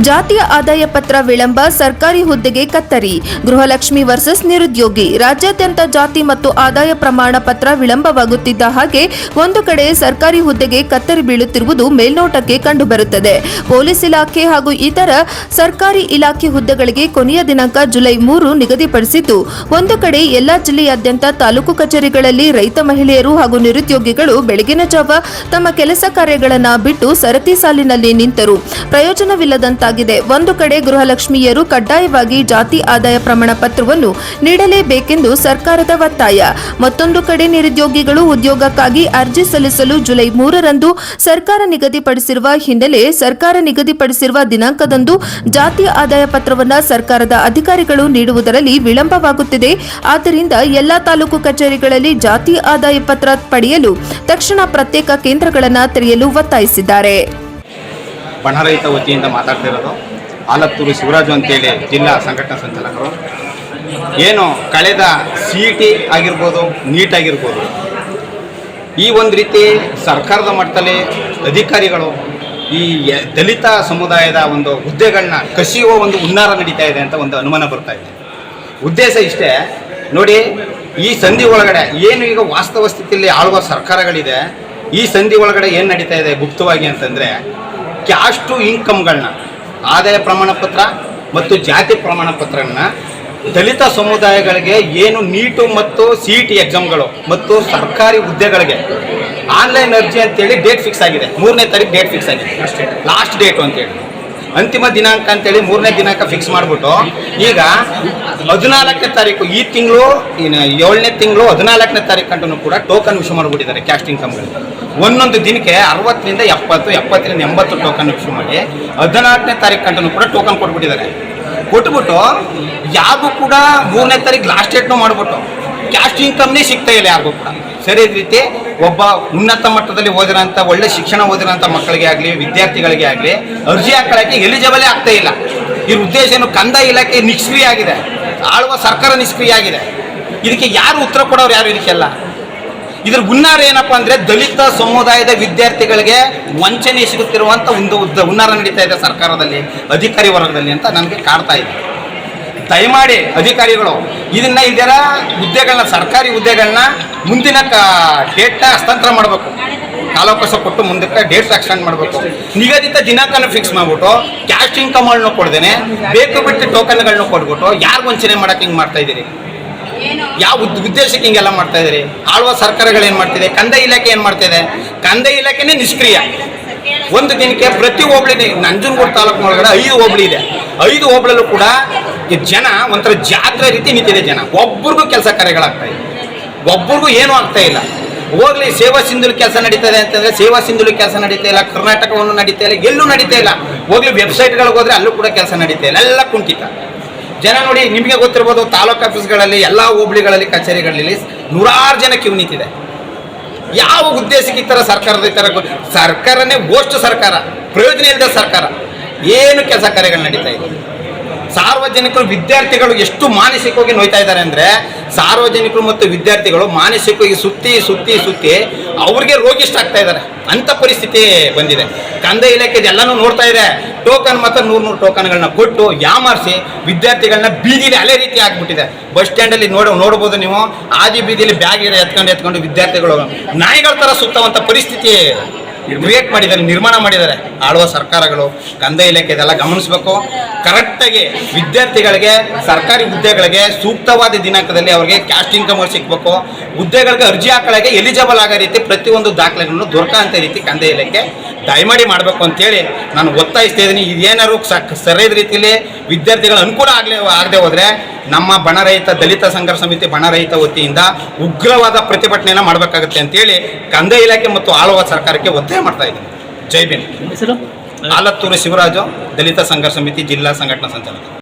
ಜಾತಿಯ ಆದಾಯ ಪತ್ರ ವಿಳಂಬ, ಸರ್ಕಾರಿ ಹುದ್ದೆಗೆ ಕತ್ತರಿ. ಗೃಹಲಕ್ಷ್ಮಿ ವರ್ಸಸ್ ನಿರುದ್ಯೋಗಿ. ರಾಜ್ಯಾದ್ಯಂತ ಜಾತಿ ಮತ್ತು ಆದಾಯ ಪ್ರಮಾಣ ಪತ್ರ ವಿಳಂಬವಾಗುತ್ತಿದ್ದ ಹಾಗೆ ಒಂದು ಕಡೆ ಸರ್ಕಾರಿ ಹುದ್ದೆಗೆ ಕತ್ತರಿ ಬೀಳುತ್ತಿರುವುದು ಮೇಲ್ನೋಟಕ್ಕೆ ಕಂಡುಬರುತ್ತದೆ. ಪೊಲೀಸ್ ಇಲಾಖೆ ಹಾಗೂ ಇತರ ಸರ್ಕಾರಿ ಇಲಾಖೆ ಹುದ್ದೆಗಳಿಗೆ ಕೊನೆಯ ದಿನಾಂಕ ಜುಲೈ 3 ನಿಗದಿಪಡಿಸಿದ್ದು, ಒಂದು ಕಡೆ ಎಲ್ಲಾ ಜಿಲ್ಲೆಯಾದ್ಯಂತ ತಾಲೂಕು ಕಚೇರಿಗಳಲ್ಲಿ ರೈತ ಮಹಿಳೆಯರು ಹಾಗೂ ನಿರುದ್ಯೋಗಿಗಳು ಬೆಳಗಿನ ಜಾವ ತಮ್ಮ ಕೆಲಸ ಕಾರ್ಯಗಳನ್ನು ಬಿಟ್ಟು ಸರತಿ ಸಾಲಿನಲ್ಲಿ ನಿಂತರು ಪ್ರಯೋಜನವಿಲ್ಲದಂತಾಗಿದೆ. ಒಂದು ಕಡೆ ಗೃಹಲಕ್ಷ್ಮಿಯರು ಕಡ್ಡಾಯವಾಗಿ ಜಾತಿ ಆದಾಯ ಪ್ರಮಾಣ ಪತ್ರವನ್ನು ನೀಡಲೇಬೇಕೆಂದು ಸರ್ಕಾರದ ಒತ್ತಾಯ. ಮತ್ತೊಂದು ಕಡೆ ನಿರುದ್ಯೋಗಿಗಳು ಉದ್ಯೋಗಕ್ಕಾಗಿ ಅರ್ಜಿ ಸಲ್ಲಿಸಲು ಜುಲೈ 3ರಂದು ಸರ್ಕಾರ ನಿಗದಿಪಡಿಸಿರುವ ಹಿನ್ನೆಲೆ ಸರ್ಕಾರ ನಿಗದಿಪಡಿಸಿರುವ ದಿನಾಂಕದಂದು ಜಾತಿ ಆದಾಯ ಪತ್ರವನ್ನು ಸರ್ಕಾರದ ಅಧಿಕಾರಿಗಳು ನೀಡುವುದರಲ್ಲಿ ವಿಳಂಬವಾಗುತ್ತಿದೆ. ಆದ್ದರಿಂದ ಎಲ್ಲಾ ತಾಲೂಕು ಕಚೇರಿಗಳಲ್ಲಿ ಜಾತಿ ಆದಾಯ ಪತ್ರ ಪಡೆಯಲು ತಕ್ಷಣ ಪ್ರತ್ಯೇಕ ಕೇಂದ್ರಗಳನ್ನು ತೆರೆಯಲು ಒತ್ತಾಯಿಸಿದ್ದಾರೆ. ಬಣ ರೈತ ವತಿಯಿಂದ ಮಾತಾಡ್ತಿರೋದು ಆಲತ್ತೂರು ಶಿವರಾಜು ಅಂತೇಳಿ ಜಿಲ್ಲಾ ಸಂಘಟನಾ ಸಂಚಾಲಕರು. ಏನು ಕಳೆದ CET ಆಗಿರ್ಬೋದು, ನೀಟ್ ಆಗಿರ್ಬೋದು, ಈ ಒಂದು ರೀತಿ ಸರ್ಕಾರದ ಮಟ್ಟದಲ್ಲಿ ಅಧಿಕಾರಿಗಳು ಈ ದಲಿತ ಸಮುದಾಯದ ಒಂದು ಹುದ್ದೆಗಳನ್ನ ಕಸಿಯುವ ಒಂದು ಹುನ್ನಾರ ನಡೀತಾ ಇದೆ ಅಂತ ಒಂದು ಅನುಮಾನ ಬರ್ತಾ ಇದೆ. ಉದ್ದೇಶ ಇಷ್ಟೇ ನೋಡಿ, ಈ ಸಂಧಿ ಒಳಗಡೆ ಏನು ಈಗ ವಾಸ್ತವ ಸ್ಥಿತಿಯಲ್ಲಿ ಆಳುವ ಸರ್ಕಾರಗಳಿದೆ, ಈ ಸಂಧಿ ಒಳಗಡೆ ಏನು ನಡೀತಾ ಇದೆ ಗುಪ್ತವಾಗಿ ಅಂತಂದರೆ, ಕ್ಯಾಸ್ಟು ಇನ್ಕಮ್ಗಳನ್ನ, ಆದಾಯ ಪ್ರಮಾಣ ಪತ್ರ ಮತ್ತು ಜಾತಿ ಪ್ರಮಾಣ ಪತ್ರಗಳನ್ನ ದಲಿತ ಸಮುದಾಯಗಳಿಗೆ ಏನು ನೀಟು ಮತ್ತು CET ಎಕ್ಸಾಮ್ಗಳು ಮತ್ತು ಸರ್ಕಾರಿ ಹುದ್ದೆಗಳಿಗೆ ಆನ್ಲೈನ್ ಅರ್ಜಿ ಅಂತೇಳಿ ಡೇಟ್ ಫಿಕ್ಸ್ ಆಗಿದೆ. 3ನೇ ತಾರೀಕು ಡೇಟ್ ಫಿಕ್ಸ್ ಆಗಿದೆ, ಲಾಸ್ಟ್ ಡೇಟು ಅಂತೇಳಿ ಅಂತಿಮ ದಿನಾಂಕ ಅಂತೇಳಿ 3ನೇ ದಿನಾಂಕ ಫಿಕ್ಸ್ ಮಾಡಿಬಿಟ್ಟು ಈಗ 14ನೇ ತಾರೀಕು ಈ ತಿಂಗಳು 7ನೇ ತಿಂಗಳು 14ನೇ ತಾರೀಕು ಗಂಟು ಕೂಡ ಟೋಕನ್ ಇಶ್ಯೂ ಮಾಡಿಬಿಟ್ಟಿದ್ದಾರೆ ಕ್ಯಾಸ್ಟ್ ಇನ್ಕಮ್ಗಳಿಗೆ. ಒಂದೊಂದು ದಿನಕ್ಕೆ 60ರಿಂದ 70, 70ರಿಂದ 80 ಟೋಕನ್ ಇಶ್ಯೂ ಮಾಡಿ 14ನೇ ತಾರೀಕು ಗಂಟು ಕೂಡ ಟೋಕನ್ ಕೊಟ್ಬಿಟ್ಟಿದ್ದಾರೆ. ಕೊಟ್ಬಿಟ್ಟು ಯಾರಿಗೂ ಕೂಡ 3ನೇ ತಾರೀಕು ಲಾಸ್ಟ್ ಡೇಟ್ನೂ ಮಾಡಿಬಿಟ್ಟು ಕ್ಯಾಸ್ಟ್ ಇನ್ಕಮ್ನೇ ಸಿಗ್ತಾ ಇಲ್ಲ ಯಾರಿಗೂ ಕೂಡ. ಸರಿ ರೀತಿ ಒಬ್ಬ ಉನ್ನತ ಮಟ್ಟದಲ್ಲಿ ಓದಿರೋಂಥ ಒಳ್ಳೆ ಶಿಕ್ಷಣ ಓದಿರೋಂಥ ಮಕ್ಕಳಿಗೆ ಆಗಲಿ, ವಿದ್ಯಾರ್ಥಿಗಳಿಗೆ ಆಗಲಿ ಅರ್ಜಿ ಹಾಕೊಳ್ಳೋಕ್ಕೆ ಎಲಿಜಿಬಲೇ ಆಗ್ತಾ ಇಲ್ಲ. ಈ ಉದ್ದೇಶ ಏನು, ಕಂದಾಯ ಇಲಾಖೆ ನಿಷ್ಕ್ರಿಯ ಆಗಿದೆ, ಆಳುವ ಸರ್ಕಾರ ನಿಷ್ಕ್ರಿಯ ಆಗಿದೆ. ಇದಕ್ಕೆ ಯಾರು ಉತ್ತರ ಕೊಡೋರು ಯಾರು ಇದಕ್ಕೆಲ್ಲ? ಇದ್ರ ಹುನ್ನಾರ ಏನಪ್ಪ ಅಂದರೆ, ದಲಿತ ಸಮುದಾಯದ ವಿದ್ಯಾರ್ಥಿಗಳಿಗೆ ವಂಚನೆ ಸಿಗುತ್ತಿರುವಂಥ ಒಂದು ಹುನ್ನಾರ ನಡೀತಾ ಇದೆ ಸರ್ಕಾರದಲ್ಲಿ, ಅಧಿಕಾರಿ ವರ್ಗದಲ್ಲಿ ಅಂತ ನನಗೆ ಕಾಡ್ತಾ ಇದೆ. ದಯಮಾಡಿ ಅಧಿಕಾರಿಗಳು ಇದರ ಹುದ್ದೆಗಳನ್ನ, ಸರ್ಕಾರಿ ಹುದ್ದೆಗಳನ್ನ ಮುಂದಿನ ಡೇಟ್ನ ಹಸ್ತಾಂತರ ಮಾಡಬೇಕು, ಕಾಲಾವಕಾಶ ಕೊಟ್ಟು ಮುಂದಕ್ಕೆ ಡೇಟ್ ಎಕ್ಸ್ಟೆಂಡ್ ಮಾಡಬೇಕು. ನಿಗದಿತ ದಿನಾಂಕನ ಫಿಕ್ಸ್ ಮಾಡಿಬಿಟ್ಟು ಕ್ಯಾಸ್ಟ್ ಇನ್ಕಮ್ಗಳನ್ನ ಕೊಡ್ದೇನೆ ಬೇಕು ಬಿಟ್ಟು ಟೋಕನ್ಗಳನ್ನ ಕೊಟ್ಬಿಟ್ಟು ಯಾರು ವಂಚನೆ ಮಾಡೋಕೆ ಹಿಂಗೆ ಮಾಡ್ತಾ ಇದ್ದೀರಿ? ಯಾವ ಉದ್ದೇಶಕ್ಕೆ ಹಿಂಗೆಲ್ಲ ಮಾಡ್ತಾ ಇದ್ದೀರಿ? ಆಳುವ ಸರ್ಕಾರಗಳು ಏನು ಮಾಡ್ತಿದೆ, ಕಂದಾಯ ಇಲಾಖೆ ಏನು ಮಾಡ್ತಾ ಇದೆ? ಕಂದಾಯ ಇಲಾಖೆನೇ ನಿಷ್ಕ್ರಿಯ. ಒಂದು ದಿನಕ್ಕೆ ಪ್ರತಿ ಹೋಬಳಿ, ನಂಜನಗೂಡು ತಾಲೂಕು ಒಳಗಡೆ 5 ಹೋಬಳಿ ಇದೆ. 5 ಹೋಬಳಲ್ಲೂ ಕೂಡ ಜನ ಒಂಥರ ಜಾತ್ರೆ ರೀತಿ ನಿಂತಿದೆ. ಜನ ಒಬ್ಬರಿಗೂ ಕೆಲಸ ಕಾರ್ಯಗಳಾಗ್ತಾ ಇದೆ, ಒಬ್ಬರಿಗೂ ಏನೂ ಆಗ್ತಾ ಇಲ್ಲ. ಹೋಗ್ಲಿ, ಸೇವಾ ಸಿಂಧುಲಿ ಕೆಲಸ ನಡೀತದೆ ಅಂತಂದರೆ ಸೇವಾ ಸಿಂಧುಲಿ ಕೆಲಸ ನಡೀತಾ ಇಲ್ಲ, ಕರ್ನಾಟಕವನ್ನು ನಡೀತಾ ಇಲ್ಲ, ಎಲ್ಲೂ ನಡೀತಾ ಇಲ್ಲ. ಹೋಗ್ಲಿ, ವೆಬ್ಸೈಟ್ಗಳಿಗೆ ಹೋದ್ರೆ ಅಲ್ಲೂ ಕೂಡ ಕೆಲಸ ನಡೀತಾ ಇಲ್ಲ, ಎಲ್ಲ ಕುಂಠಿತ. ಜನ ನೋಡಿ, ನಿಮಗೆ ಗೊತ್ತಿರ್ಬೋದು, ತಾಲೂಕು ಆಫೀಸ್ಗಳಲ್ಲಿ ಎಲ್ಲ ಹೋಬಳಿಗಳಲ್ಲಿ ಕಚೇರಿಗಳಲ್ಲಿ 100 ಜನ ಕ್ಯೂ ನಿಂತಿದೆ. ಯಾವ ಉದ್ದೇಶಕ್ಕೆ ಈ ಥರ ಸರ್ಕಾರದ ಸರ್ಕಾರನೇ ಗೋಷ್ಠ ಸರ್ಕಾರ, ಪ್ರಯೋಜನ ಇಲ್ಲದ ಸರ್ಕಾರ, ಏನು ಕೆಲಸ ಕಾರ್ಯಗಳು ನಡೀತಾ ಇದೆ? ಸಾರ್ವಜನಿಕರು, ವಿದ್ಯಾರ್ಥಿಗಳು ಎಷ್ಟು ಮಾನಸಿಕವಾಗಿ ನೋಯ್ತಾ ಇದ್ದಾರೆ ಅಂದರೆ, ಸಾರ್ವಜನಿಕರು ಮತ್ತು ವಿದ್ಯಾರ್ಥಿಗಳು ಮಾನಸಿಕವಾಗಿ ಸುತ್ತಿ ಅವ್ರಿಗೆ ರೋಗಿಷ್ಟ ಆಗ್ತಾ ಇದ್ದಾರೆ. ಅಂಥ ಪರಿಸ್ಥಿತಿ ಬಂದಿದೆ. ಕಂದಾಯ ಇಲಾಖೆ ಎಲ್ಲನೂ ನೋಡ್ತಾ ಇದೆ. ಟೋಕನ್ ಮತ್ತು 100 ಟೋಕನ್ಗಳನ್ನ ಕೊಟ್ಟು ಯಾಮಾರಿಸಿ ವಿದ್ಯಾರ್ಥಿಗಳನ್ನ ಬೀದಿಲಿ ಅಲೆ ರೀತಿ ಆಗ್ಬಿಟ್ಟಿದೆ. ಬಸ್ ಸ್ಟ್ಯಾಂಡಲ್ಲಿ ನೋಡ್ಬೋದು ನೀವು, ಆದಿ ಬೀದಿಲಿ ಬ್ಯಾಗ್ ಎತ್ಕೊಂಡು ವಿದ್ಯಾರ್ಥಿಗಳು ನಾಯಿಗಳ ಥರ ಸುತ್ತುವಂಥ ಪರಿಸ್ಥಿತಿ ಕ್ರಿಯೇಟ್ ಮಾಡಿದ್ದಾರೆ, ನಿರ್ಮಾಣ ಮಾಡಿದ್ದಾರೆ ಆಳುವ ಸರ್ಕಾರಗಳು. ಕಂದಾಯ ಇಲಾಖೆ ಇದೆಲ್ಲ ಗಮನಿಸಬೇಕು. ಕರೆಕ್ಟಾಗಿ ವಿದ್ಯಾರ್ಥಿಗಳಿಗೆ ಸರ್ಕಾರಿ ಹುದ್ದೆಗಳಿಗೆ ಸೂಕ್ತವಾದ ದಿನಾಂಕದಲ್ಲಿ ಅವರಿಗೆ ಕ್ಯಾಸ್ಟ್ ಇನ್ಕಮ್ ಸಿಗಬೇಕು. ಹುದ್ದೆಗಳಿಗೆ ಅರ್ಜಿ ಹಾಕೊಳ್ಳೋಕ್ಕೆ ಎಲಿಜಿಬಲ್ ಆಗೋ ರೀತಿ ಪ್ರತಿಯೊಂದು ದಾಖಲೆಗಳನ್ನು ದೊರಕಂಥ ರೀತಿ ಕಂದಾಯ ಇಲಾಖೆ ದಯಮಾಡಿ ಮಾಡಬೇಕು ಅಂತೇಳಿ ನಾನು ಒತ್ತಾಯಿಸ್ತಾ ಇದ್ದೀನಿ. ಇದೇನಾದ್ರು ಸರಿಯಾದ ರೀತಿಯಲ್ಲಿ ವಿದ್ಯಾರ್ಥಿಗಳ ಅನುಕೂಲ ಆಗದೆ ಹೋದರೆ ನಮ್ಮ ಬಣ ರಹಿತ ದಲಿತ ಸಂಘರ್ಷ ಸಮಿತಿ ಬಣ ರಹಿತ ವತಿಯಿಂದ ಉಗ್ರವಾದ ಪ್ರತಿಭಟನೆಯನ್ನು ಮಾಡಬೇಕಾಗುತ್ತೆ ಅಂತೇಳಿ ಕಂದಾಯ ಇಲಾಖೆ ಮತ್ತು ಆಳುವ ಸರ್ಕಾರಕ್ಕೆ ಒತ್ತಾಯ ಮಾಡ್ತಾ ಇದ್ದೀನಿ. ಜೈ ಭೀಮ್. ಆಲತ್ತೂರು ಶಿವರಾಜು, ದಲಿತ ಸಂಘರ್ಷ ಸಮಿತಿ ಜಿಲ್ಲಾ ಸಂಘಟನಾ ಸಂಚಾಲಕ.